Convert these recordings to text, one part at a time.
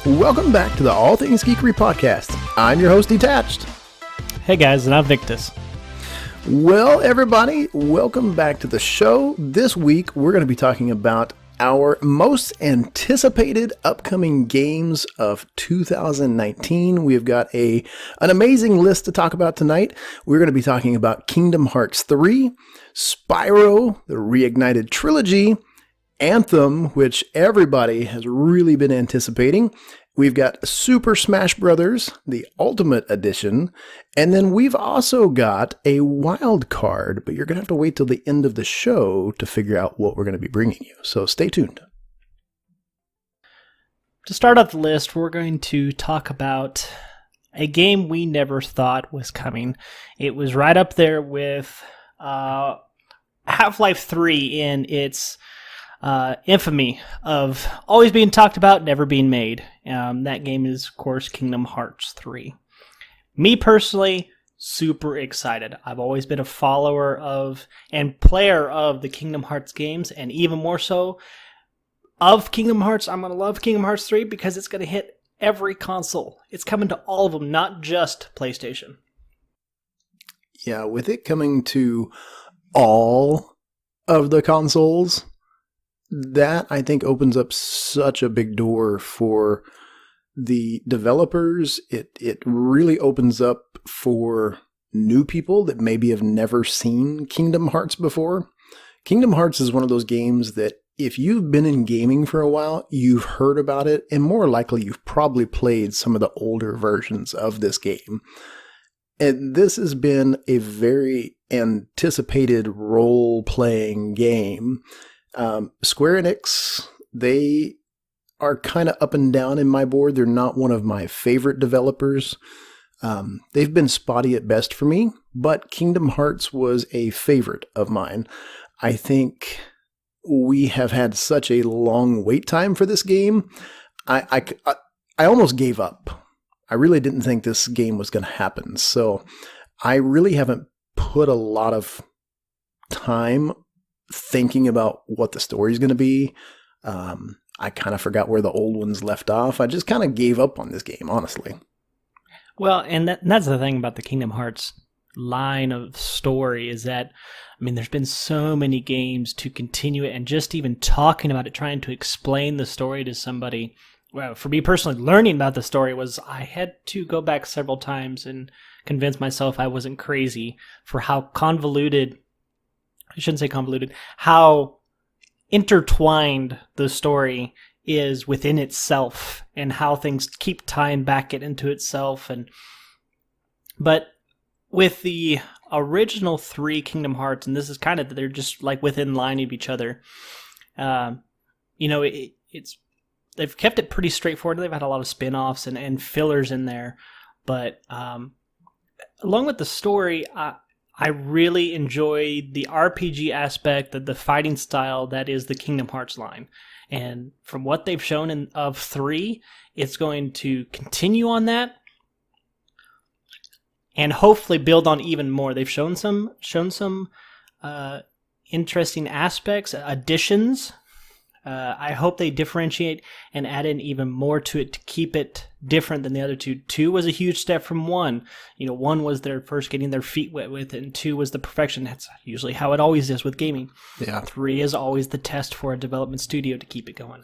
Welcome back to the All Things Geekery podcast. I'm your host, Detached. Hey guys, and I'm Victus. Well, everybody, welcome back to the show. This week, we're going to be talking about our most anticipated upcoming games of 2019. We've got an amazing list to talk about tonight. We're going to be talking about Kingdom Hearts 3, Spyro, the Reignited Trilogy, Anthem, which everybody has really been anticipating. We've got Super Smash Bros., the Ultimate Edition, and then we've also got a wild card, but you're going to have to wait till the end of the show to figure out what we're going to be bringing you. So stay tuned. To start off the list, we're going to talk about a game we never thought was coming. It was right up there with Half-Life 3 in its infamy of always being talked about, never being made. That game is, of course, Kingdom Hearts 3. Me personally, super excited. I've always been a follower of and player of the Kingdom Hearts games, and even more so of Kingdom Hearts. I'm going to love Kingdom Hearts 3 because it's going to hit every console. It's coming to all of them, not just PlayStation. Yeah, with it coming to all of the consoles, that, I think, opens up such a big door for the developers. It really opens up for new people that maybe have never seen Kingdom Hearts before. Kingdom Hearts is one of those games that if you've been in gaming for a while, you've heard about it, and more likely you've probably played some of the older versions of this game. And this has been a very anticipated role-playing game. Square Enix, they are kind of up and down in my board. They're not one of my favorite developers. They've been spotty at best for me, but Kingdom Hearts was a favorite of mine. I think we have had such a long wait time for this game. I almost gave up. I really didn't think this game was going to happen. So I really haven't put a lot of time thinking about what the story is going to be. I kind of forgot where the old ones left off. I just kind of gave up on this game, honestly. Well, and that's the thing about the Kingdom Hearts line of story is that, I mean, there's been so many games to continue it, and just even talking about it, trying to explain the story to somebody. Well, for me personally, learning about the story was I had to go back several times and convince myself I wasn't crazy for how convoluted, I shouldn't say convoluted, how intertwined the story is within itself and how things keep tying back into itself. But with the original 3 Kingdom Hearts, and this is kind of, they're just like within line of each other, it's they've kept it pretty straightforward. They've had a lot of spin-offs and fillers in there, but along with the story, I really enjoy the RPG aspect, the fighting style that is the Kingdom Hearts line. And from what they've shown of 3, it's going to continue on that and hopefully build on even more. They've shown some interesting aspects, additions. I hope they differentiate and add in even more to it to keep it different than the other two. 2 was a huge step from 1. 1 was their first getting their feet wet with it, and 2 was the perfection. That's usually how it always is with gaming. Yeah. 3 is always the test for a development studio to keep it going.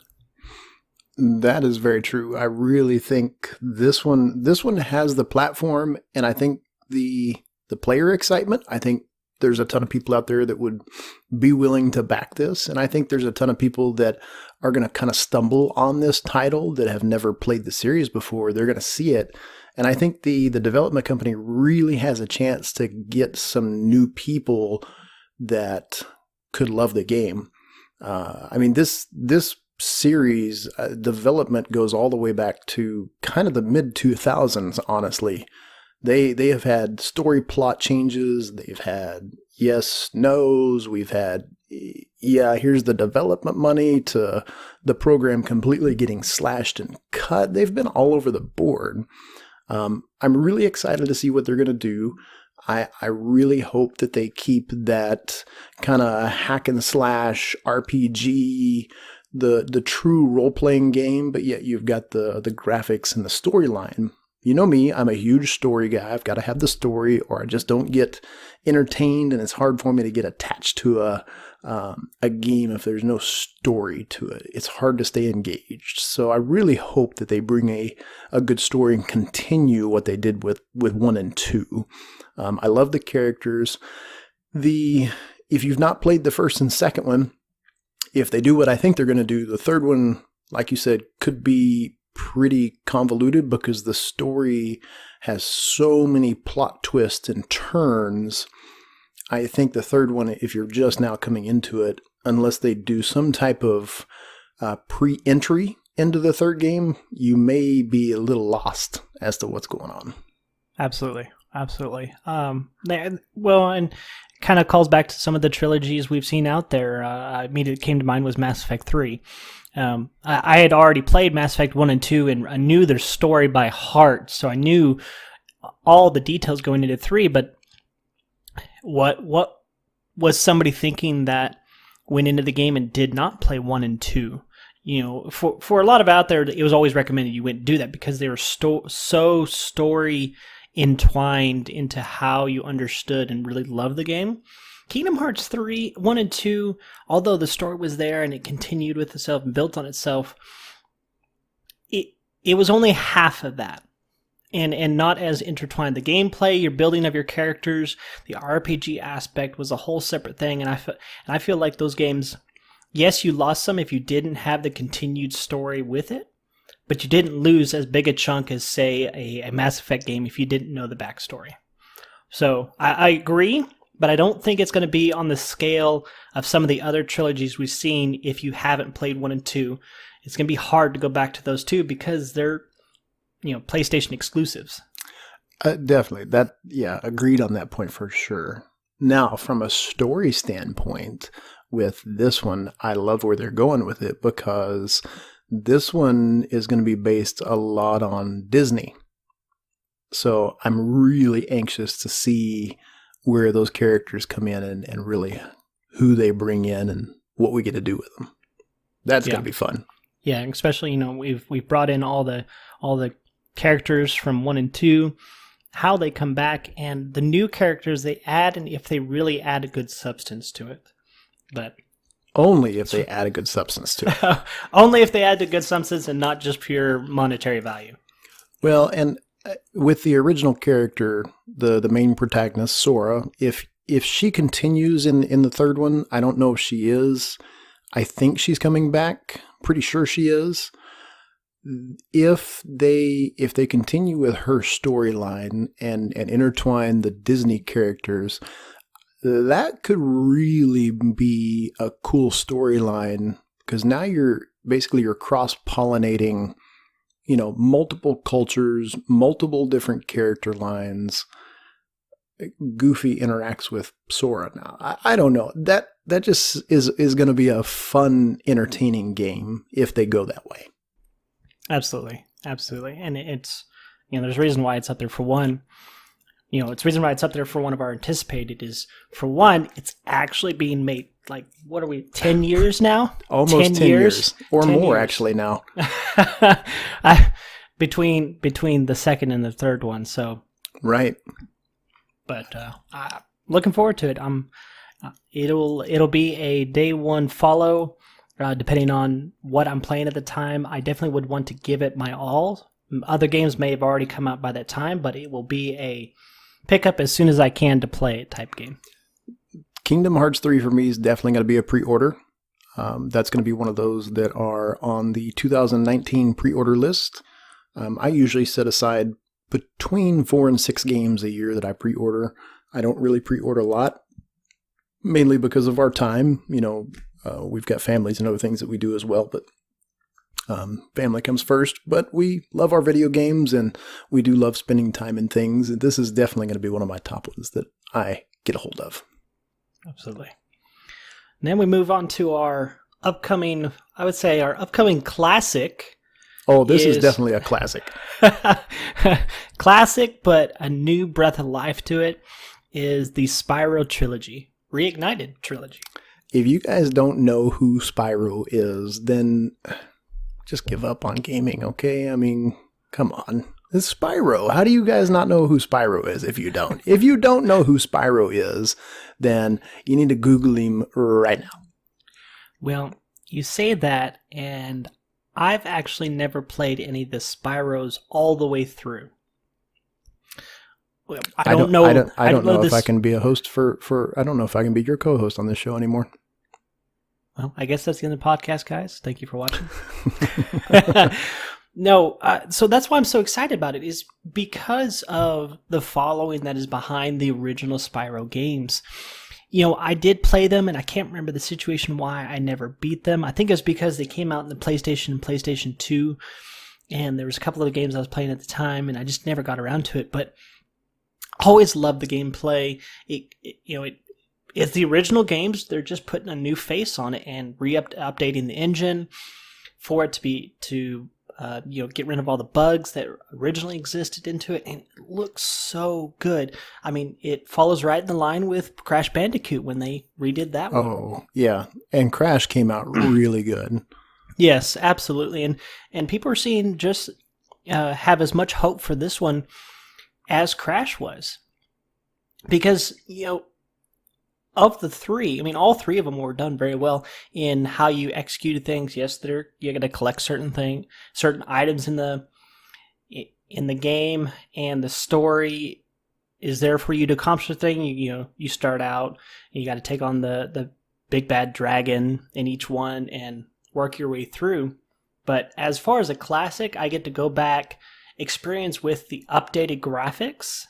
That is very true. I really think this one has the platform, and I think the player excitement. I think there's a ton of people out there that would be willing to back this. And I think there's a ton of people that are going to kind of stumble on this title that have never played the series before. They're going to see it. And I think the development company really has a chance to get some new people that could love the game. I mean, this series development goes all the way back to kind of the mid-2000s, honestly. They have had story plot changes. They've had yes, no's. We've had, yeah, here's the development money to the program completely getting slashed and cut. They've been all over the board. I'm really excited to see what they're going to do. I really hope that they keep that kind of hack and slash RPG the true role-playing game, but yet you've got the graphics and the storyline. You know me, I'm a huge story guy. I've got to have the story or I just don't get entertained, and it's hard for me to get attached to a game if there's no story to it. It's hard to stay engaged. So I really hope that they bring a good story and continue what they did with 1 and 2. I love the characters. If you've not played the first and second one, if they do what I think they're going to do, the third one, like you said, could be pretty convoluted because the story has so many plot twists and turns. I think the third one, if you're just now coming into it, unless they do some type of pre-entry into the third game, you may be a little lost as to what's going on. Absolutely. Well, and kind of calls back to some of the trilogies we've seen out there. Immediately came to mind was Mass Effect 3. I had already played Mass Effect 1 and 2, and I knew their story by heart, so I knew all the details going into 3, but what was somebody thinking that went into the game and did not play 1 and 2? You know, for a lot of out there, it was always recommended you wouldn't do that because they were so story entwined into how you understood and really loved the game. Kingdom Hearts 3, 1 and 2, although the story was there and it continued with itself and built on itself, it was only half of that. And not as intertwined. The gameplay, your building of your characters, the RPG aspect was a whole separate thing. And I feel like those games, yes, you lost some if you didn't have the continued story with it, but you didn't lose as big a chunk as, say, a Mass Effect game if you didn't know the backstory. So I agree, but I don't think it's going to be on the scale of some of the other trilogies we've seen if you haven't played 1 and 2. It's going to be hard to go back to those two because they're, PlayStation exclusives. Definitely. Agreed on that point for sure. Now, from a story standpoint, with this one, I love where they're going with it because this one is going to be based a lot on Disney. So I'm really anxious to see where those characters come in and really who they bring in and what we get to do with them. That's going to be fun. Yeah, especially, we've brought in all the characters from 1 and 2, how they come back, and the new characters they add, and if they really add a good substance to it. But only if they add a good substance to it. Only if they add a good substance and not just pure monetary value. Well, and with the original character, the main protagonist, Sora, if she continues in the third one, I don't know if she is. I think she's coming back. Pretty sure she is. If they continue with her storyline and intertwine the Disney characters, that could really be a cool storyline because now you're cross-pollinating, multiple cultures, multiple different character lines. Goofy interacts with Sora now. I don't know. That just is going to be a fun, entertaining game if they go that way. Absolutely. And it's, there's a reason why it's up there for one. It's the reason why it's up there for one of our anticipated is, for one, it's actually being made, 10 years now? Almost 10 years. Or 10 more, years. Actually, now. Between the second and the third one, so. Right. But looking forward to it. It'll be a day one follow. Depending on what I'm playing at the time, I definitely would want to give it my all. Other games may have already come out by that time, but it will be a pick up as soon as I can to play it type game. Kingdom Hearts 3 for me is definitely going to be a pre-order. That's going to be one of those that are on the 2019 pre-order list. I usually set aside between 4 and 6 games a year that I pre-order. I don't really pre-order a lot, mainly because of our time. We've got families and other things that we do as well, but family comes first. But we love our video games, and we do love spending time in things. And this is definitely going to be one of my top ones that I get a hold of. Absolutely. And then we move on to our upcoming classic. Oh, this is definitely a classic. Classic, but a new breath of life to it is the Spyro Trilogy, Reignited Trilogy. if you guys don't know who Spyro is, then just give up on gaming, okay? I mean, come on. It's Spyro. How do you guys not know who Spyro is if you don't? If you don't know who Spyro is, then you need to Google him right now. Well, you say that, and I've actually never played any of the Spyros all the way through. Well, I don't know. I don't know if I can be a host for. I don't know if I can be your co-host on this show anymore. Well, I guess that's the end of the podcast, guys. Thank you for watching. No, so that's why I'm so excited about it, is because of the following that is behind the original Spyro games. You know, I did play them, and I can't remember the situation why I never beat them. I think it was because they came out in the PlayStation and PlayStation 2, and there was a couple of games I was playing at the time, and I just never got around to it. But I always loved the gameplay. It's the original games. They're just putting a new face on it and updating the engine for it to get rid of all the bugs that originally existed into it, and it looks so good. I mean, it follows right in the line with Crash Bandicoot when they redid that one. Oh, yeah. And Crash came out really good. Yes, absolutely. And people are seeing just have as much hope for this one as Crash was. Because, of the three, I mean, all three of them were done very well in how you executed things. Yes, you're going to collect certain items in the game, and the story is there for you to accomplish the thing. You start out, and you got to take on the big bad dragon in each one and work your way through. But as far as a classic, I get to go back, experience with the updated graphics,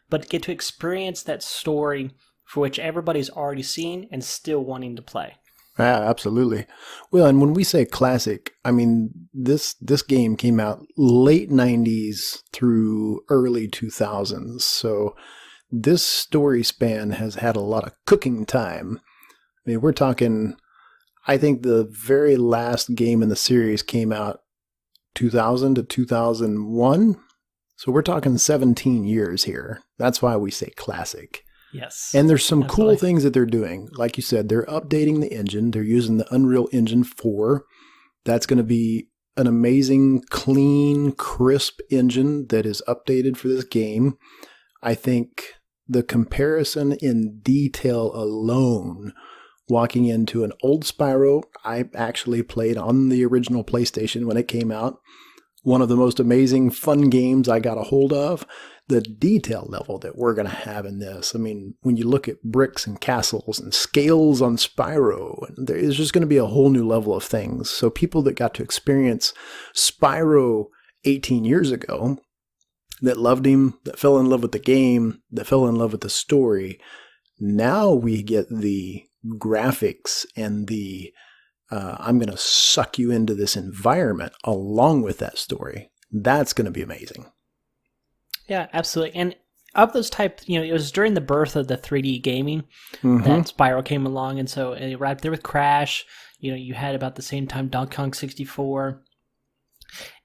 but get to experience that story for which everybody's already seen and still wanting to play. Yeah, absolutely. Well, and when we say classic, I mean, this game came out late 90s through early 2000s. So this story span has had a lot of cooking time. I mean, we're talking, I think the very last game in the series came out 2000 to 2001. So we're talking 17 years here. That's why we say classic. Yes. And there's some cool things that they're doing. Like you said, they're updating the engine. They're using the Unreal Engine 4. That's going to be an amazing, clean, crisp engine that is updated for this game. I think the comparison in detail alone, walking into an old Spyro, I actually played on the original PlayStation when it came out. One of the most amazing, fun games I got a hold of. The detail level that we're going to have in this. I mean, when you look at bricks and castles and scales on Spyro, there is just going to be a whole new level of things. So people that got to experience Spyro 18 years ago, that loved him, that fell in love with the game, that fell in love with the story, now we get the graphics and the I'm going to suck you into this environment along with that story. That's going to be amazing. Yeah, absolutely. And of those type, it was during the birth of the 3D gaming that Spyro came along, and so right there with Crash, you had about the same time Donkey Kong 64.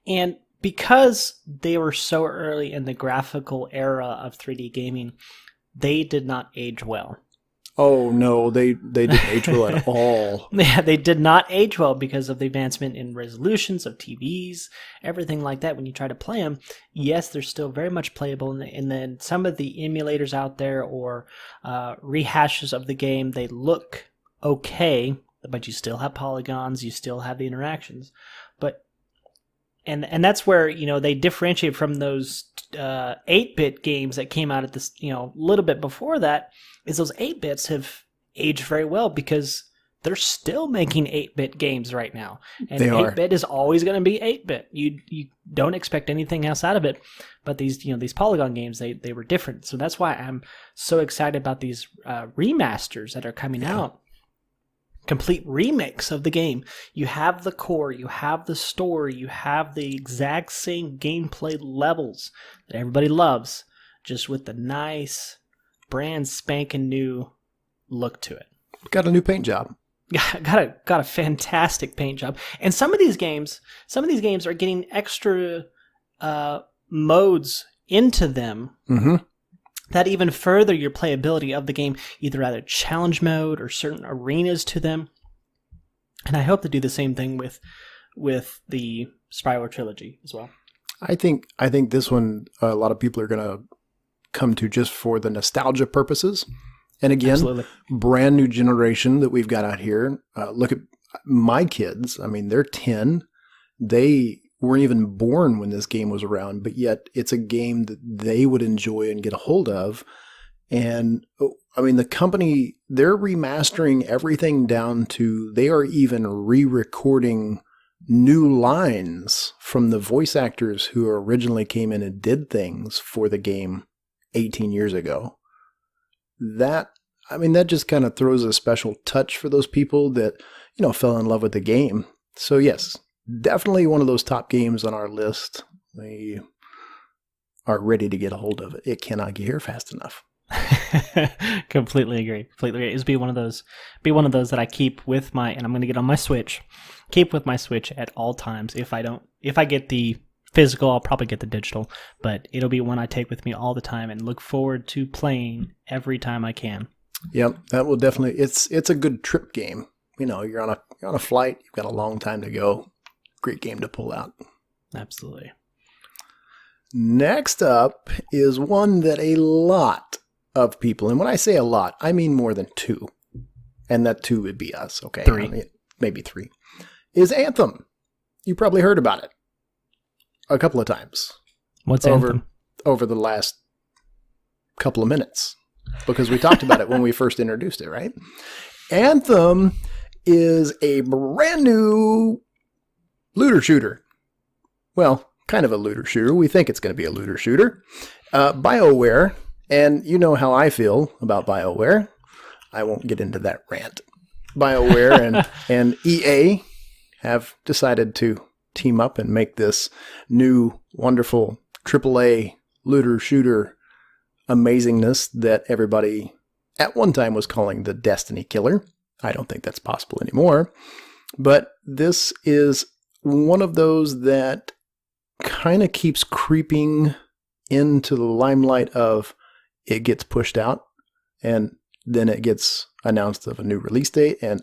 And because they were so early in the graphical era of 3D gaming, they did not age well. Oh, no, they didn't age well at all. Yeah, they did not age well because of the advancement in resolutions of TVs, everything like that. When you try to play them, yes, they're still very much playable. And then some of the emulators out there or rehashes of the game, they look okay, but you still have polygons, you still have the interactions. But and that's where, they differentiate from those 8-bit games that came out at this, a little bit before that. Is those 8-bits have aged very well because they're still making 8-bit games right now. And 8-bit is always going to be 8-bit. You don't expect anything else out of it. But these polygon games, they were different. So that's why I'm so excited about these remasters that are coming out. Complete remix of the game. You have the core, you have the story, you have the exact same gameplay levels that everybody loves, just with the nice brand spanking new look to it. Got a new paint job. Got a fantastic paint job. And some of these games are getting extra modes into them that even further your playability of the game, either at a challenge mode or certain arenas to them. And I hope to do the same thing with the Spyro Trilogy as well. I think this one a lot of people are going to come to just for the nostalgia purposes. And again, Absolutely. brand new generation that we've got out here. Look at my kids. I mean, they're 10. They weren't even born when this game was around, but yet it's a game that they would enjoy and get a hold of. And I mean, the company, they're remastering everything down to, they are even re-recording new lines from the voice actors who originally came in and did things for the game 18 years ago. That just kind of throws a special touch for those people that, fell in love with the game. So yes, definitely one of those top games on our list. We are ready to get a hold of it. It cannot get here fast enough. Completely agree. It's be one of those that I keep with my, and I'm going to get on my Switch. Keep with my Switch at all times. If I get the physical, I'll probably get the digital, but it'll be one I take with me all the time and look forward to playing every time I can. Yep, that will definitely. It's a good trip game. You're on a flight. You've got a long time to go. Great game to pull out. Absolutely. Next up is one that a lot of people, and when I say a lot, I mean more than two, and that two would be us. Okay, 3, maybe 3. Is Anthem. You probably heard about it a couple of times. What's Anthem? Over the last couple of minutes, because we talked about it when we first introduced it, right? Anthem is a brand new looter shooter. Well, kind of a looter shooter. We think it's going to be a looter shooter. BioWare, and you know how I feel about BioWare. I won't get into that rant. BioWare and EA have decided to team up and make this new, wonderful AAA looter shooter amazingness that everybody at one time was calling the Destiny Killer. I don't think that's possible anymore. But this is one of those that kind of keeps creeping into the limelight of it gets pushed out and then it gets announced of a new release date and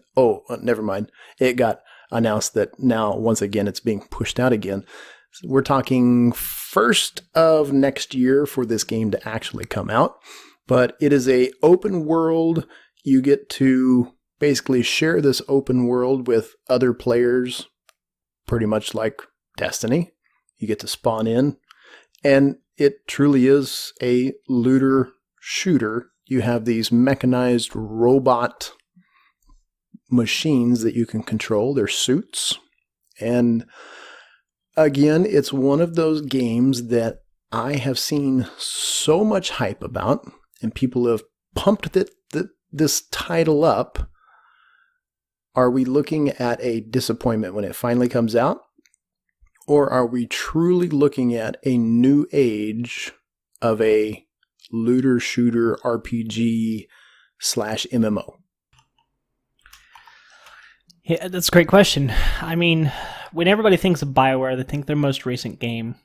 never mind. It got announced that now once again it's being pushed out again. We're talking first of next year for this game to actually come out, but it is a open world. You get to basically share this open world with other players, pretty much like Destiny. You get to spawn in, and it truly is a looter shooter. You have these mechanized robot machines that you can control. They're suits. And again, it's one of those games that I have seen so much hype about, and people have pumped this title up. Are we looking at a disappointment when it finally comes out? Or are we truly looking at a new age of a looter shooter RPG / MMO? Yeah, that's a great question. I mean, when everybody thinks of BioWare, they think their most recent game,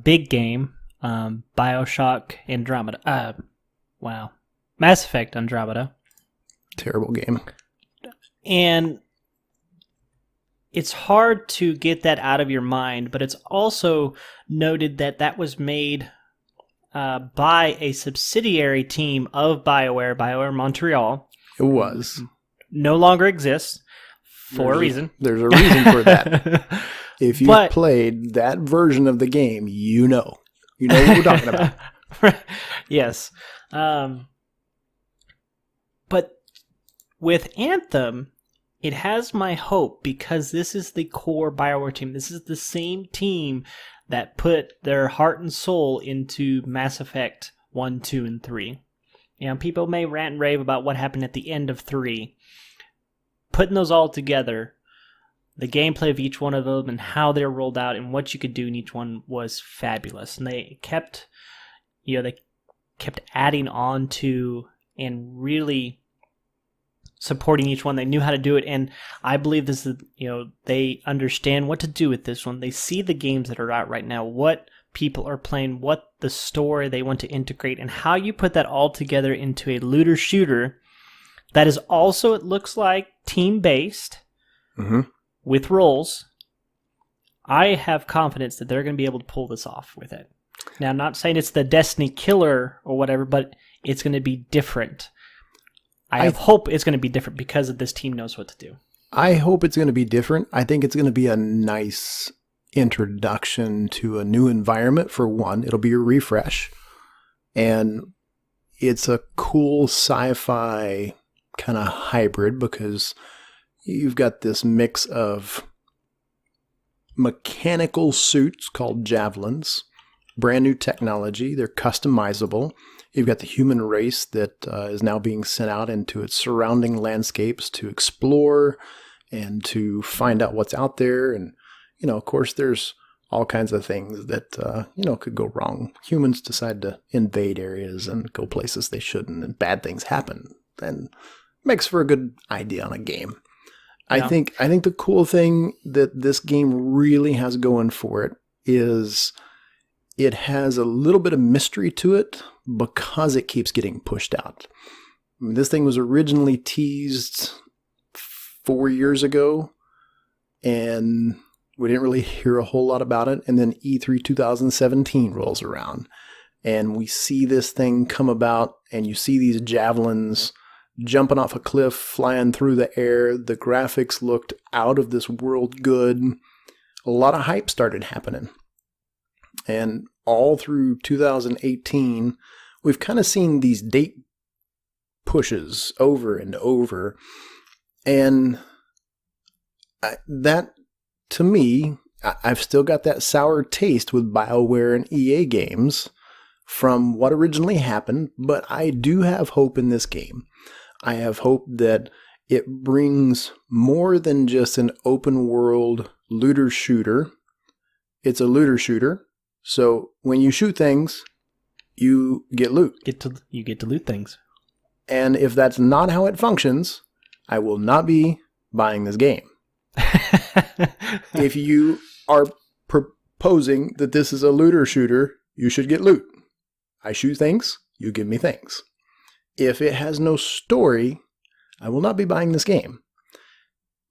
big game, BioShock Andromeda. Mass Effect Andromeda. Terrible game. And it's hard to get that out of your mind, but it's also noted that that was made by a subsidiary team of BioWare Montreal. It was. No longer exists for a reason. There's a reason for that. If you've played that version of the game, you know. You know what we're talking about. Yes. But with Anthem, it has my hope because this is the core BioWare team. This is the same team that put their heart and soul into Mass Effect 1, 2, and 3. You know, people may rant and rave about what happened at the end of 3. Putting those all together, the gameplay of each one of them and how they're rolled out and what you could do in each one was fabulous. And they kept adding on to and really supporting each one. They knew how to do it, and I believe this is, they understand what to do with this one. They see the games that are out right now, what people are playing, what the story they want to integrate, and how you put that all together into a looter shooter that is also, it looks like, team-based with roles. I have confidence that they're going to be able to pull this off with it. Now, I'm not saying it's the Destiny killer or whatever, but it's going to be different. I hope it's going to be different because this team knows what to do. I hope it's going to be different. I think it's going to be a nice introduction to a new environment, for one. It'll be a refresh. And it's a cool sci-fi kind of hybrid because you've got this mix of mechanical suits called javelins, brand new technology. They're customizable. You've got the human race that is now being sent out into its surrounding landscapes to explore and to find out what's out there. And, of course, there's all kinds of things that, could go wrong. Humans decide to invade areas and go places they shouldn't, and bad things happen. And makes for a good idea on a game. Yeah. I think the cool thing that this game really has going for it is it has a little bit of mystery to it because it keeps getting pushed out. I mean, this thing was originally teased 4 years ago, and we didn't really hear a whole lot about it. And then E3 2017 rolls around, and we see this thing come about, and you see these javelins jumping off a cliff, flying through the air. The graphics looked out of this world good. A lot of hype started happening. And all through 2018, we've kind of seen these date pushes over and over. And that, to me, I've still got that sour taste with BioWare and EA games from what originally happened, but I do have hope in this game. I have hope that it brings more than just an open world looter shooter. It's a looter shooter. So when you shoot things, you get loot. You get to loot things. And if that's not how it functions, I will not be buying this game. If you are proposing that this is a looter shooter, you should get loot. I shoot things, you give me things. If it has no story, I will not be buying this game.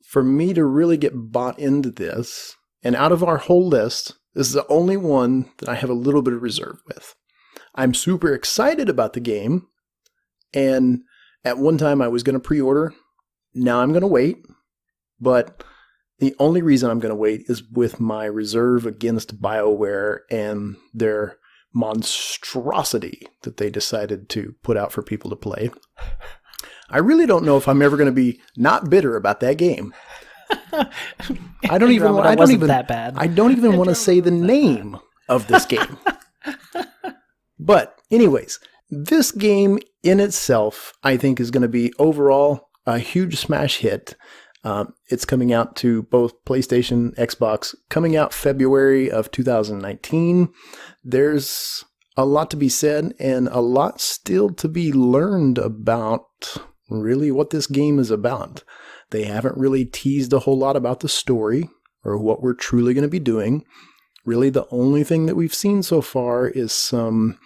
For me to really get bought into this, and out of our whole list, this is the only one that I have a little bit of reserve with. I'm super excited about the game, and at one time I was going to pre-order. Now I'm going to wait, but the only reason I'm going to wait is with my reserve against BioWare and their monstrosity that they decided to put out for people to play. I really don't know if I'm ever going to be not bitter about that game. I don't even want to say the name of this game. But anyways, this game in itself, I think, is going to be overall a huge smash hit. It's coming out to both PlayStation, Xbox, coming out February of 2019. There's a lot to be said and a lot still to be learned about really what this game is about. They haven't really teased a whole lot about the story or what we're truly going to be doing. Really, the only thing that we've seen so far is some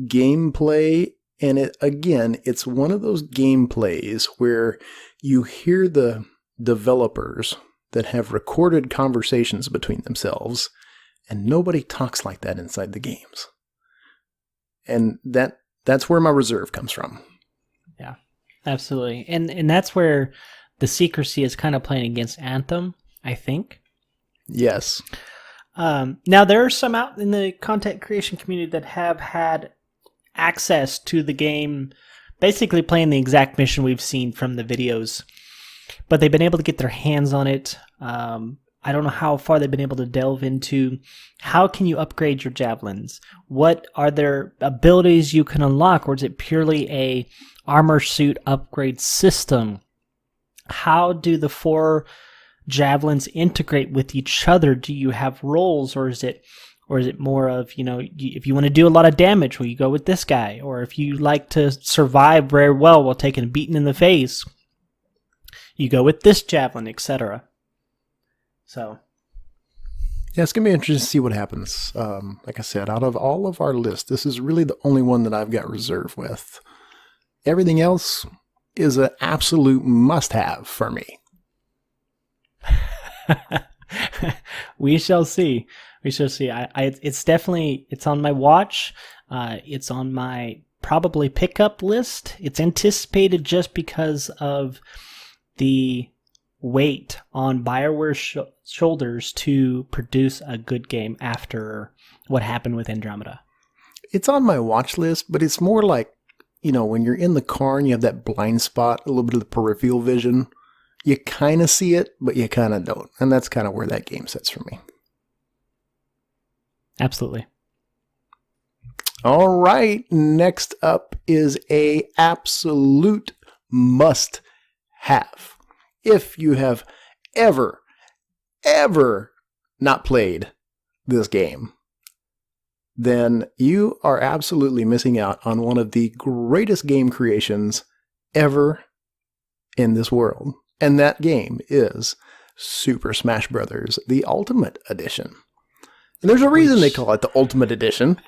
gameplay. And it's one of those gameplays where you hear the developers that have recorded conversations between themselves, and nobody talks like that inside the games. And that's where my reserve comes from. Yeah, absolutely. And that's where the secrecy is kind of playing against Anthem, I think. Yes. Now, there are some out in the content creation community that have had access to the game, basically playing the exact mission we've seen from the videos, but they've been able to get their hands on it. I don't know how far they've been able to delve into how can you upgrade your javelins? What are there abilities you can unlock, or is it purely a armor suit upgrade system? How do the 4 javelins integrate with each other? Do you have roles, or is it more of, if you want to do a lot of damage, well, you go with this guy, or if you like to survive very well while taking a beating in the face, You go with this javelin, etc. So, yeah, it's going to be interesting to see what happens. Like I said, out of all of our list, this is really the only one that I've got reserve with. Everything else is an absolute must-have for me. we shall see. We shall see. It's definitely, it's on my watch. It's on my probably pickup list. It's anticipated just because of the weight on BioWare's shoulders to produce a good game after what happened with Andromeda. It's on my watch list, but it's more like, when you're in the car and you have that blind spot, a little bit of the peripheral vision, you kind of see it, but you kind of don't. And that's kind of where that game sits for me. Absolutely. All right. Next up is a absolute must-have. If you have ever not played this game, then you are absolutely missing out on one of the greatest game creations ever in this world. And that game is Super Smash Bros., the Ultimate Edition. And there's a reason they call it the Ultimate Edition.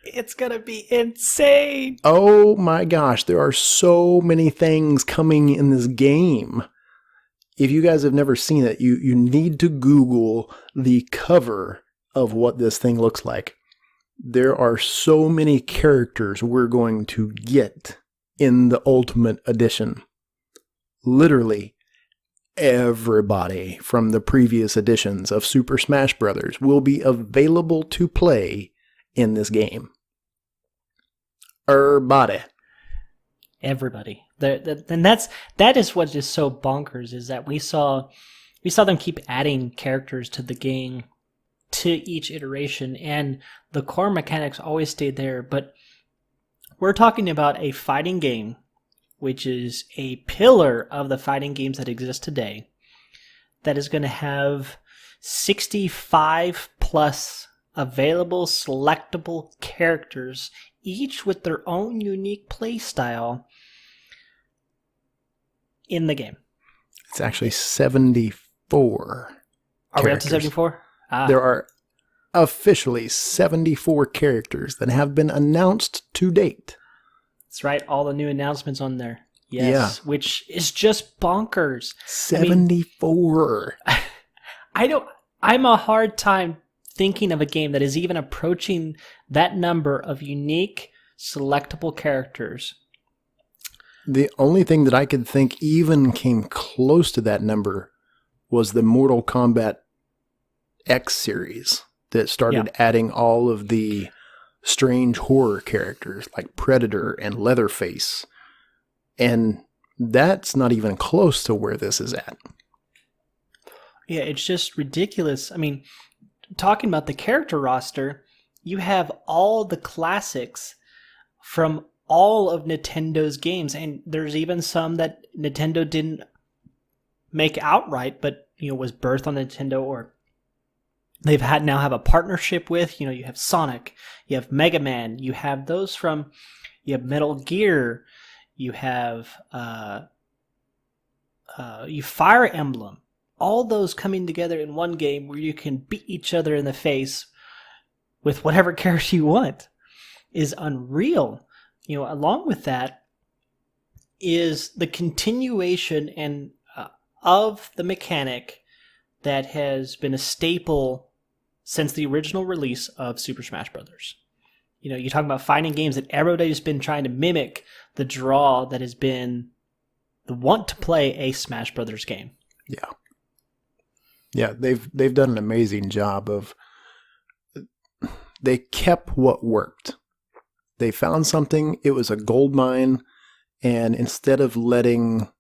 It's going to be insane. Oh my gosh, there are so many things coming in this game. If you guys have never seen it, you need to Google the cover of what this thing looks like. There are so many characters we're going to get in the Ultimate Edition. Literally everybody from the previous editions of Super Smash Bros. Will be available to play in this game. Everybody. And that is what is so bonkers, is that we saw them keep adding characters to the game to each iteration, and the core mechanics always stayed there. But we're talking about a fighting game, which is a pillar of the fighting games that exist today, that is going to have 65 plus available selectable characters, each with their own unique play style in the game. It's actually 74. Are we up to 74? There are officially 74 characters that have been announced to date. That's right, all the new announcements on there. Yes, yeah. Which is just bonkers. 74. I'm a hard time thinking of a game that is even approaching that number of unique, selectable characters. The only thing that I could think even came close to that number was the Mortal Kombat X series that started adding all of the strange horror characters like Predator and Leatherface. And that's not even close to where this is at. Yeah, it's just ridiculous. I mean, talking about the character roster, you have all the classics from all of Nintendo's games, and there's even some that Nintendo didn't make outright, but was birthed on Nintendo, or they've now have a partnership with. You have Sonic, you have Mega Man, you have those from, you have Metal Gear, you have Fire Emblem. All those coming together in one game where you can beat each other in the face with whatever character you want is unreal. Along with that is the continuation and of the mechanic that has been a staple since the original release of Super Smash Bros. You talk about fighting games that everybody's been trying to mimic the draw that has been the want to play a Smash Bros. Game. Yeah. Yeah, they've done an amazing job of, they kept what worked. They found something, it was a gold mine, and instead of letting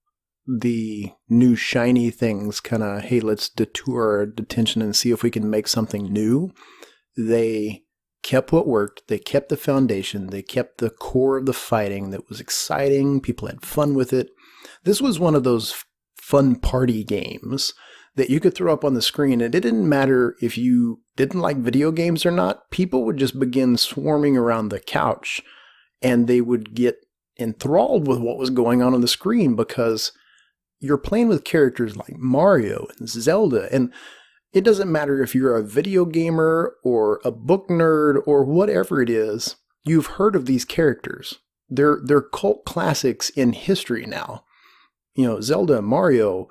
the new shiny things kind of, hey, let's detour our attention and see if we can make something new, they kept what worked, they kept the foundation, they kept the core of the fighting that was exciting, people had fun with it. This was one of those fun party games that you could throw up on the screen, and it didn't matter if you didn't like video games or not. People would just begin swarming around the couch, and they would get enthralled with what was going on the screen, because you're playing with characters like Mario and Zelda, and it doesn't matter if you're a video gamer or a book nerd or whatever it is, you've heard of these characters. They're cult classics in history now. Zelda, Mario,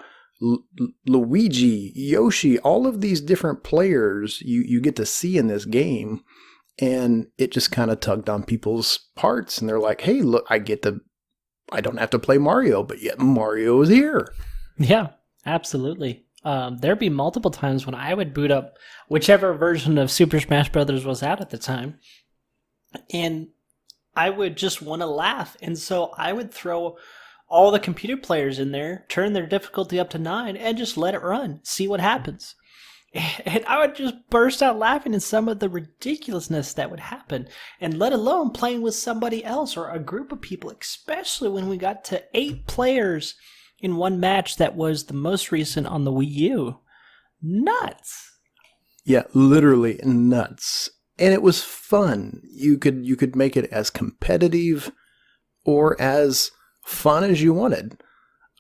Luigi, Yoshi, all of these different players you get to see in this game, and it just kind of tugged on people's hearts, and they're like, hey, look, I don't have to play Mario, but yet Mario is here. Yeah, absolutely. There'd be multiple times when I would boot up whichever version of Super Smash Brothers was out at the time, and I would just want to laugh, and so I would throw all the computer players in there, turn their difficulty up to 9, and just let it run, see what happens. And I would just burst out laughing at some of the ridiculousness that would happen, and let alone playing with somebody else or a group of people, especially when we got to 8 players in one match that was the most recent on the Wii U. Nuts. Yeah, literally nuts. And it was fun. You could make it as competitive or as fun as you wanted.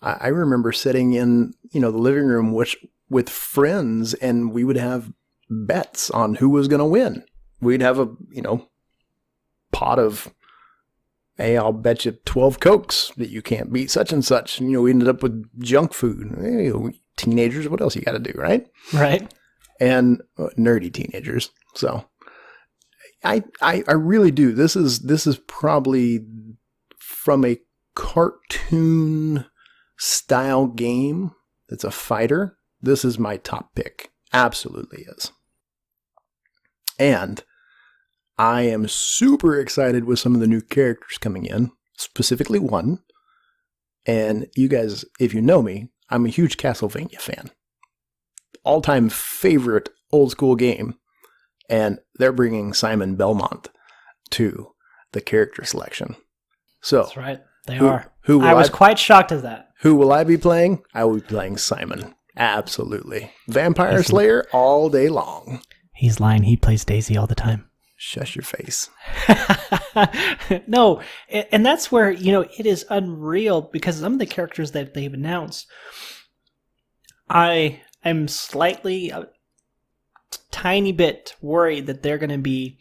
I remember sitting in, the living room with friends, and we would have bets on who was going to win. We'd have a, pot of, hey, I'll bet you 12 Cokes that you can't beat such and such. And, we ended up with junk food. Hey, teenagers, what else you got to do, right? Right. And nerdy teenagers. So I really do. This is probably from a cartoon style game that's a fighter. This is my top pick. Absolutely is. And I am super excited with some of the new characters coming in, specifically one. And you guys, if you know me, I'm a huge Castlevania fan. All-time favorite old school game. And they're bringing Simon Belmont to the character selection. So that's right. They are. I was quite shocked at that. Who will I be playing? I will be playing Simon. Absolutely. Vampire Slayer all day long. He's lying. He plays Daisy all the time. Shush your face. No, and that's where, it is unreal, because some of the characters that they've announced, I am slightly, a tiny bit worried that they're going to be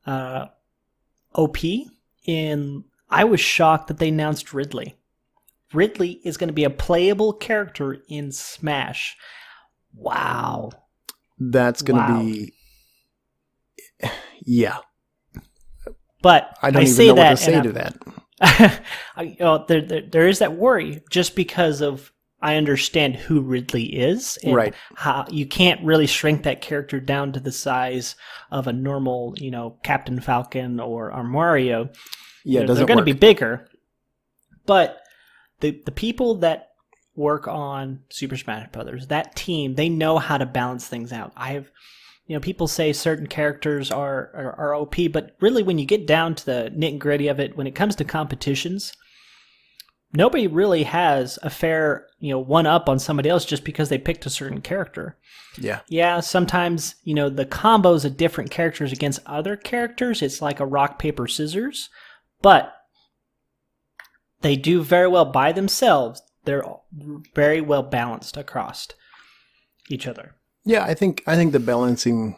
OP. And I was shocked that they announced Ridley. Ridley is going to be a playable character in Smash. Wow. That's going to be... Yeah. But I don't even know what to say to that. There is that worry, just because of I understand who Ridley is, and right. How you can't really shrink that character down to the size of a normal, Captain Falcon or Mario. Yeah, it doesn't they're going to work. be bigger. But the people that work on Super Smash Brothers, that team, they know how to balance things out. People say certain characters are OP, but really when you get down to the nit and gritty of it, when it comes to competitions, nobody really has a fair, one up on somebody else just because they picked a certain character. Yeah. Yeah, sometimes, the combos of different characters against other characters, it's like a rock, paper, scissors, but they do very well by themselves. They're very well balanced across each other. Yeah, I think the balancing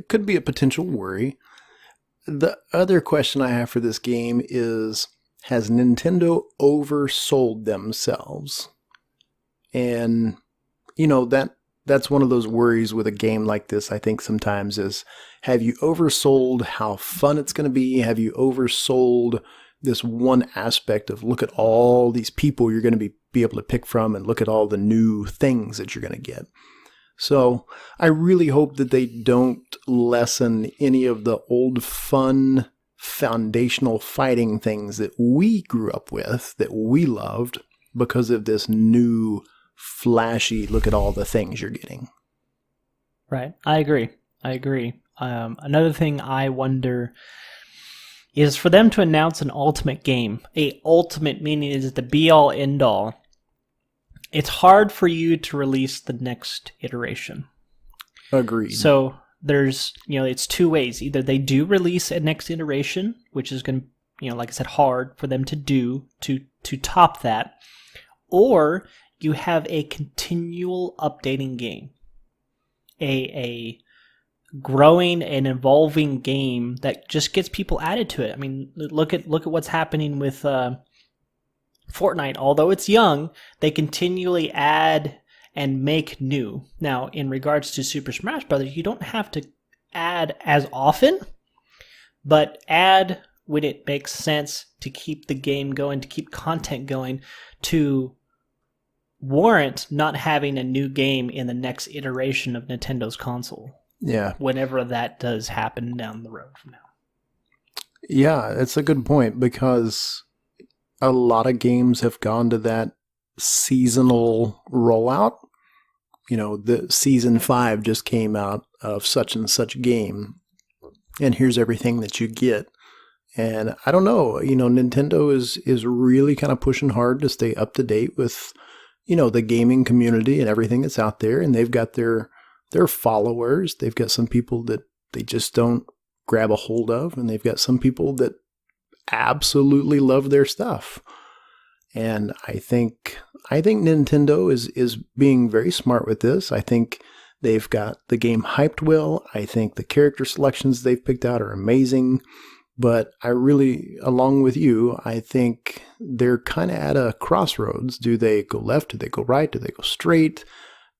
could be a potential worry. The other question I have for this game is, has Nintendo oversold themselves? And, that's one of those worries with a game like this, I think sometimes, is, have you oversold how fun it's going to be? Have you oversold this one aspect of, look at all these people you're going to be able to pick from, and look at all the new things that you're going to get? So I really hope that they don't lessen any of the old fun foundational fighting things that we grew up with, that we loved, because of this new flashy, look at all the things you're getting. Right. I agree. Another thing I wonder is for them to announce an ultimate game. A ultimate meaning is the be-all, end-all. It's hard for you to release the next iteration. Agreed. So there's, it's two ways. Either they do release a next iteration, which is going to, like I said, hard for them to do to top that, or you have a continual updating game, a growing and evolving game that just gets people added to it. I mean, look at what's happening with Fortnite. Although it's young, they continually add and make new. Now, in regards to Super Smash Bros., you don't have to add as often, but add when it makes sense to keep the game going, to keep content going, to warrant not having a new game in the next iteration of Nintendo's console. Yeah. Whenever that does happen down the road from now. Yeah, it's a good point because a lot of games have gone to that seasonal rollout. You know, the season 5 just came out of such and such game, and here's everything that you get. And I don't know, you know, Nintendo is really kind of pushing hard to stay up to date with, you know, the gaming community and everything that's out there, and they've got their followers. They've got some people that they just don't grab a hold of, and they've got some people that absolutely love their stuff. And I think Nintendo is being very smart with this. I think they've got the game hyped well. I think the character selections they've picked out are amazing. But I really, along with you, I think they're kind of at a crossroads. Do they go left? Do they go right? Do they go straight?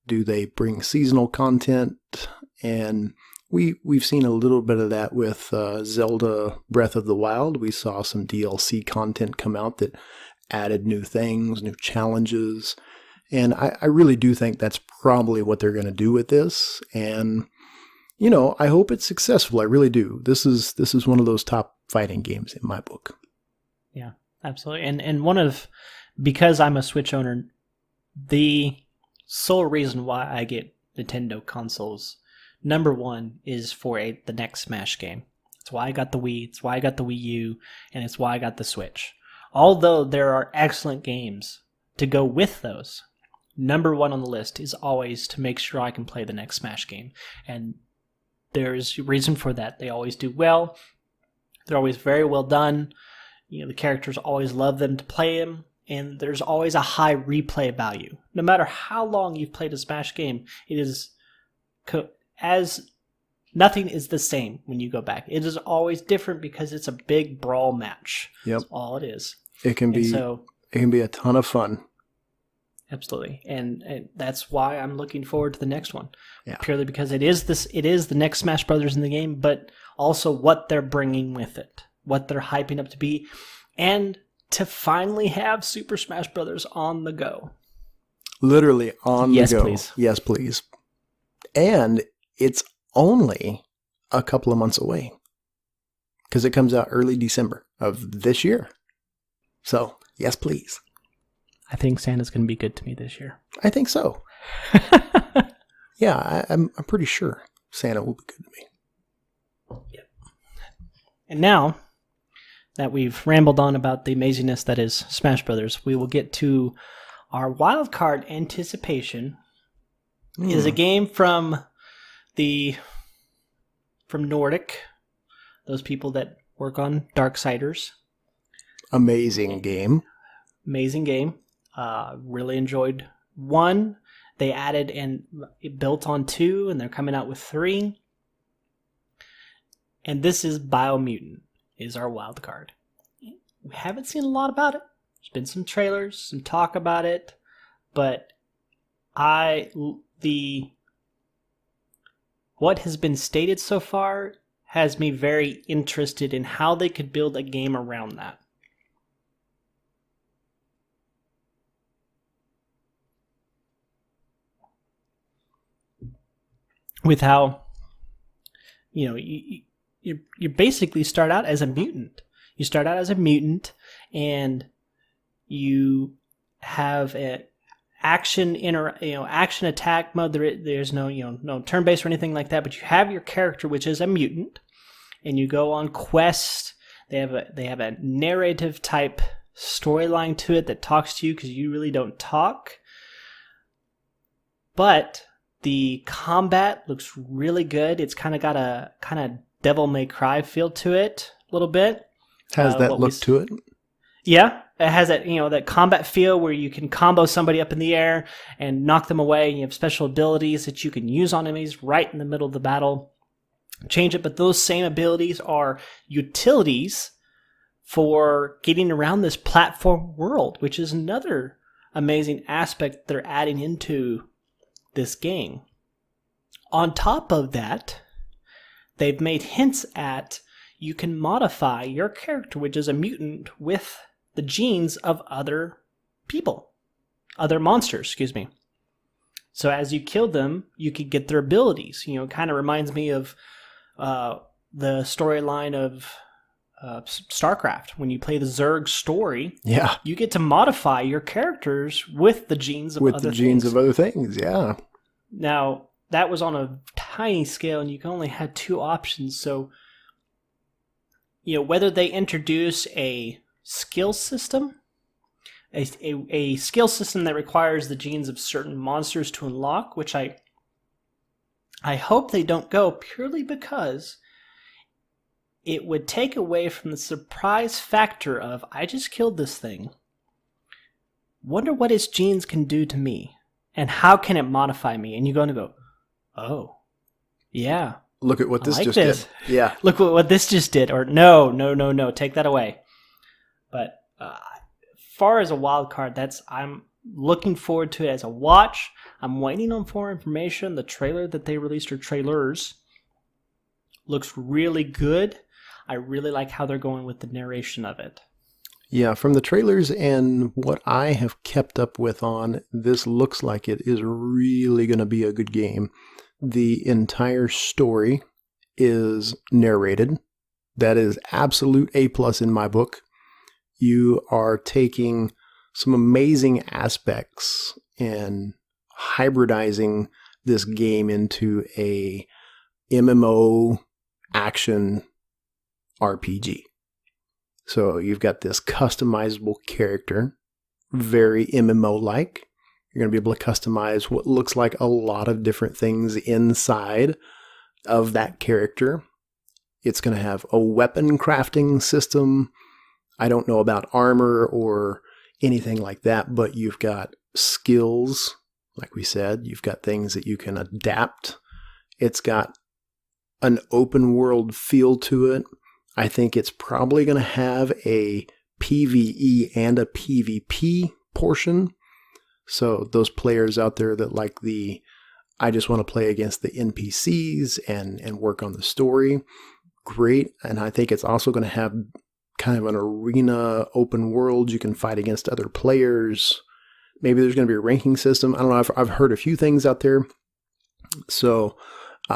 Do they bring seasonal content? And we've seen a little bit of that with Zelda Breath of the Wild. We saw some DLC content come out that added new things, new challenges. And I really do think that's probably what they're going to do with this. And, you know, I hope it's successful. I really do. This is one of those top fighting games in my book. Yeah, absolutely. And because I'm a Switch owner, the sole reason why I get Nintendo consoles, number one, is for the next Smash game. It's why I got the Wii, it's why I got the Wii U, and it's why I got the Switch. Although there are excellent games to go with those, number one on the list is always to make sure I can play the next Smash game. And there's a reason for that. They always do well. They're always very well done. You know, the characters always love them to play them. And there's always a high replay value. No matter how long you've played a Smash game, it is nothing is the same when you go back. It is always different because it's a big brawl match. Yep. That's all it is. It can be a ton of fun. Absolutely. And that's why I'm looking forward to the next one. Yeah. Purely because it is the next Smash Brothers in the game, but also what they're bringing with it, what they're hyping up to be, and to finally have Super Smash Brothers on the go. Literally on the go. Yes, please. Yes, please. And it's only a couple of months away because it comes out early December of this year. So, yes, please. I think Santa's going to be good to me this year. I think so. Yeah, I'm pretty sure Santa will be good to me. Yep. And now that we've rambled on about the amazingness that is Smash Brothers, we will get to our wild card anticipation. It is a game from Nordic, those people that work on Darksiders. Amazing game. Amazing game. Really enjoyed 1. They added and it built on 2, and they're coming out with 3. And this is BioMutant, is our wild card. We haven't seen a lot about it. There's been some trailers, some talk about it, but what has been stated so far has me very interested in how they could build a game around that. With how, you know, you basically start out as a mutant. You start out as a mutant, and you have a action attack mode. There's no turn based or anything like that. But you have your character, which is a mutant, and you go on quests. They have a narrative type storyline to it that talks to you because you really don't talk. But the combat looks really good. It's kind of got a kind of Devil May Cry feel to it a little bit. Has that look to it? Yeah, it has that, that combat feel where you can combo somebody up in the air and knock them away. You have special abilities that you can use on enemies right in the middle of the battle. Change it, but those same abilities are utilities for getting around this platform world, which is another amazing aspect they're adding into this game. On top of that, they've made hints at you can modify your character, which is a mutant, with the genes of other monsters, excuse me. So as you kill them, you could get their abilities. It kind of reminds me of the storyline of StarCraft. When you play the Zerg story, you get to modify your characters with the genes of other things. Yeah. Now, that was on a tiny scale, and you only had 2 options. So, whether they introduce a skill system, a skill system that requires the genes of certain monsters to unlock, which I hope they don't go, purely because it would take away from the surprise factor of, I just killed this thing. Wonder what its genes can do to me, and how can it modify me? And you're going to go, oh, yeah. Look at what this just did. Yeah. Look what this just did. Or no, take that away. But far as a wild card, I'm looking forward to it as a watch. I'm waiting on more information. The trailer that they released, or trailers, looks really good. I really like how they're going with the narration of it. Yeah, from the trailers and what I have kept up with on, this looks like it is really going to be a good game. The entire story is narrated. That is absolute A+ in my book. You are taking some amazing aspects and hybridizing this game into a MMO action RPG. So you've got this customizable character, very MMO-like. You're going to be able to customize what looks like a lot of different things inside of that character. It's going to have a weapon crafting system. I don't know about armor or anything like that, but you've got skills, like we said. You've got things that you can adapt. It's got an open world feel to it. I think it's probably going to have a PvE and a PvP portion. So those players out there that like I just want to play against the NPCs and work on the story, great. And I think it's also going to have kind of an arena open world. You can fight against other players. Maybe there's going to be a ranking system. I don't know. I've heard a few things out there. So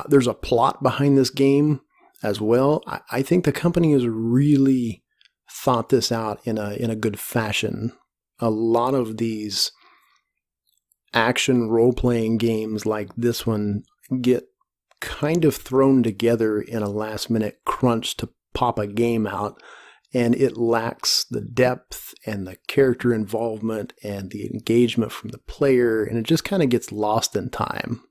there's a plot behind this game as well. I think the company has really thought this out in a good fashion. A lot of these action role-playing games like this one get kind of thrown together in a last-minute crunch to pop a game out, and it lacks the depth and the character involvement and the engagement from the player, and it just kind of gets lost in time.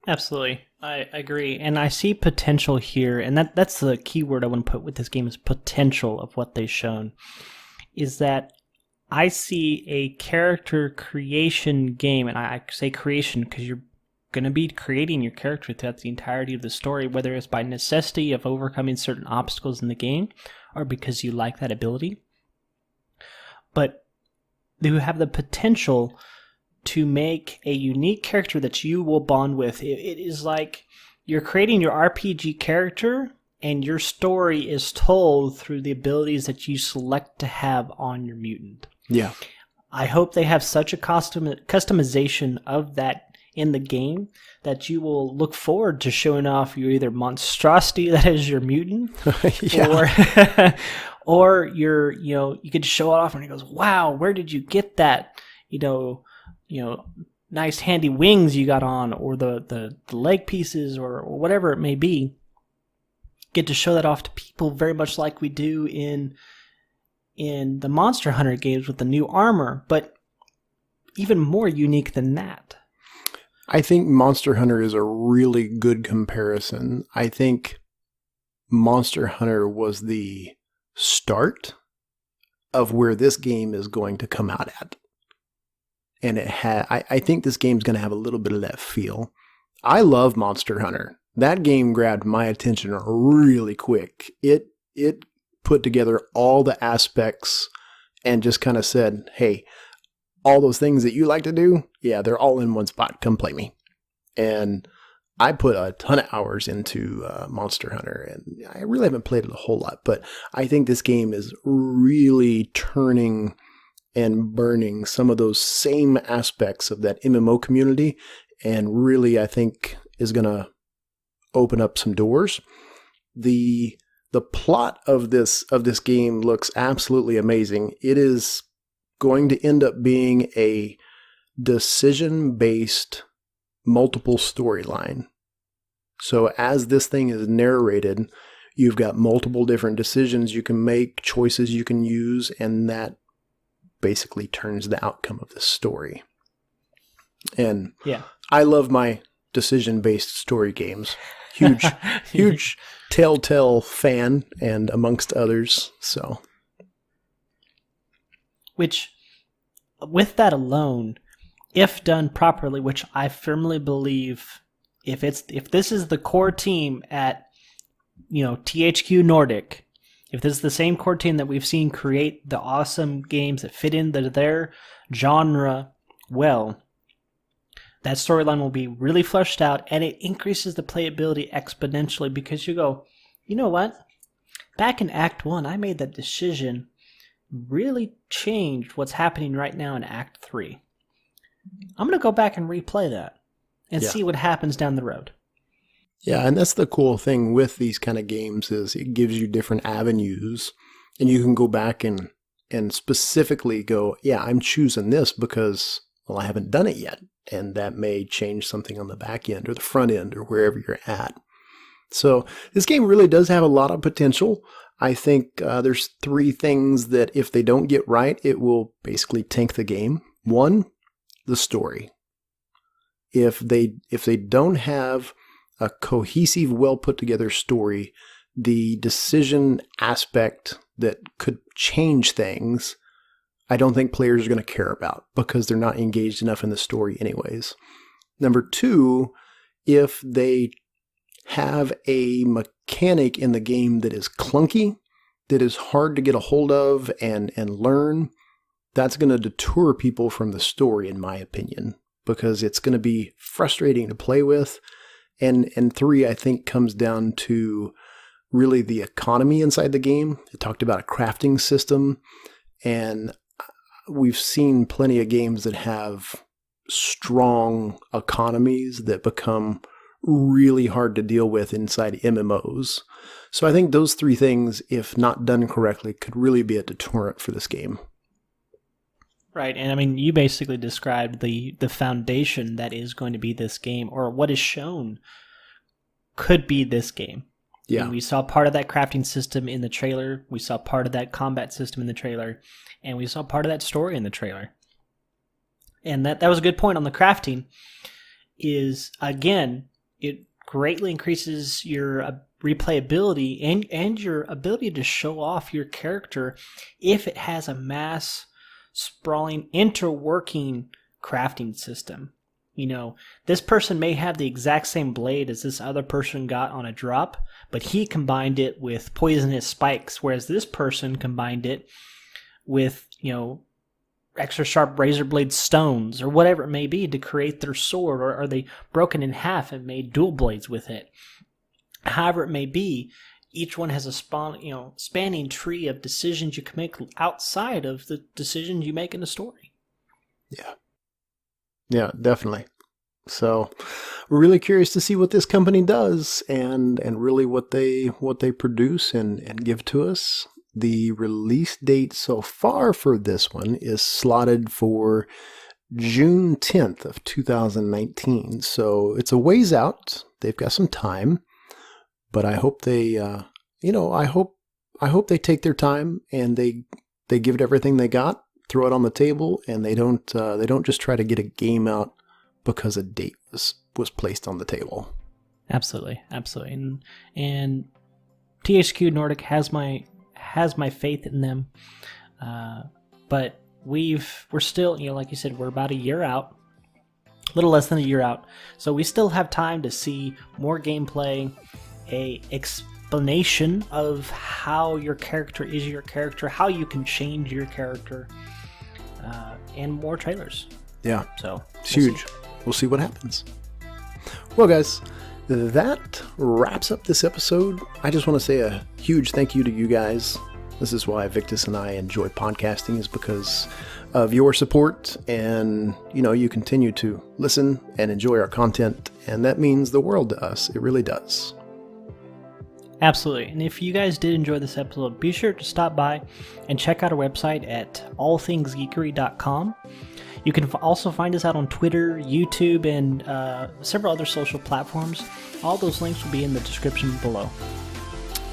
Absolutely. I agree. And I see potential here, and that's the key word I want to put with this game, is potential of what they've shown, is that I see a character creation game, and I say creation because you're going to be creating your character throughout the entirety of the story, whether it's by necessity of overcoming certain obstacles in the game or because you like that ability. But you have the potential to make a unique character that you will bond with. It is like you're creating your RPG character, and your story is told through the abilities that you select to have on your mutant. Yeah. I hope they have such a customization of that in the game that you will look forward to showing off your either monstrosity that is your mutant, or your, you could show it off and it goes, wow, where did you get that? Nice handy wings you got on, or the leg pieces, or whatever it may be. Get to show that off to people, very much like we do in the Monster Hunter games with the new armor, but even more unique than that. I think Monster Hunter is a really good comparison. I think Monster Hunter was the start of where this game is going to come out at. And I think this game's going to have a little bit of that feel. I love Monster Hunter. That game grabbed my attention really quick. It put together all the aspects and just kind of said, hey, all those things that you like to do, yeah, they're all in one spot. Come play me. And I put a ton of hours into Monster Hunter, and I really haven't played it a whole lot, but I think this game is really turning and burning some of those same aspects of that MMO community, and really, I think, is going to open up some doors. The plot of this game looks absolutely amazing. It is going to end up being a decision-based multiple storyline. So as this thing is narrated, you've got multiple different decisions you can make, choices you can use, and that basically turns the outcome of the story. And yeah, I love my decision-based story games. Huge Telltale fan, and amongst others. So, which, with that alone, if done properly, which I firmly believe, if this is the core team at, THQ Nordic, if this is the same core team that we've seen create the awesome games that fit into their genre well, that storyline will be really fleshed out, and it increases the playability exponentially, because you go, you know what? Back in Act 1, I made that decision, really changed what's happening right now in Act 3. I'm going to go back and replay that and see what happens down the road. Yeah, and that's the cool thing with these kind of games is it gives you different avenues, and you can go back and specifically go, yeah, I'm choosing this because, well, I haven't done it yet. And that may change something on the back end or the front end or wherever you're at. So this game really does have a lot of potential. I think there's 3 things that if they don't get right, it will basically tank the game. 1, the story. If they don't have a cohesive, well put together story, the decision aspect that could change things, I don't think players are going to care about because they're not engaged enough in the story anyways. Number 2, if they have a mechanic in the game that is clunky, that is hard to get a hold of and learn, that's going to deter people from the story, in my opinion, because it's going to be frustrating to play with. And 3, I think, comes down to really the economy inside the game. It talked about a crafting system, and we've seen plenty of games that have strong economies that become really hard to deal with inside MMOs. So I think those 3 things, if not done correctly, could really be a deterrent for this game. Right, and I mean, you basically described the foundation that is going to be this game, or what is shown could be this game. Yeah. And we saw part of that crafting system in the trailer, we saw part of that combat system in the trailer, and we saw part of that story in the trailer. And that was a good point on the crafting, is, again, it greatly increases your replayability and your ability to show off your character if it has a mass sprawling, interworking crafting system. This person may have the exact same blade as this other person got on a drop, but he combined it with poisonous spikes, whereas this person combined it with, extra sharp razor blade stones or whatever it may be to create their sword, or are they broken in half and made dual blades with it? However it may be, each one has a spanning tree of decisions you can make outside of the decisions you make in the story. Yeah, definitely. So we're really curious to see what this company does and really what they produce and give to us. The release date so far for this one is slotted for June 10th of 2019. So it's a ways out. They've got some time, but I hope they, I hope they take their time and they give it everything they got, throw it on the table, and they don't just try to get a game out because a date was placed on the table. Absolutely. And THQ Nordic has my faith in them. But we're still, like you said, we're about a year out, a little less than a year out. So we still have time to see more gameplay, a explanation of how your character is your character, how you can change your character, and more trailers. Yeah. So it's huge. We'll see what happens. Well, guys, that wraps up this episode. I just want to say a huge thank you to you guys. This is why Victus and I enjoy podcasting, is because of your support, and you continue to listen and enjoy our content, and that means the world to us. It really does. Absolutely. And if you guys did enjoy this episode, be sure to stop by and check out our website at allthingsgeekery.com. You can also find us out on Twitter, YouTube, and several other social platforms. All those links will be in the description below.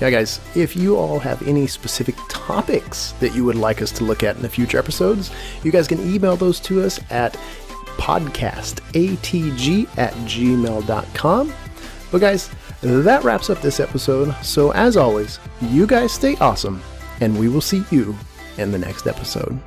Yeah, guys, if you all have any specific topics that you would like us to look at in the future episodes, you guys can email those to us at podcastatg@gmail.com. But guys, that wraps up this episode. So as always, you guys stay awesome, and we will see you in the next episode.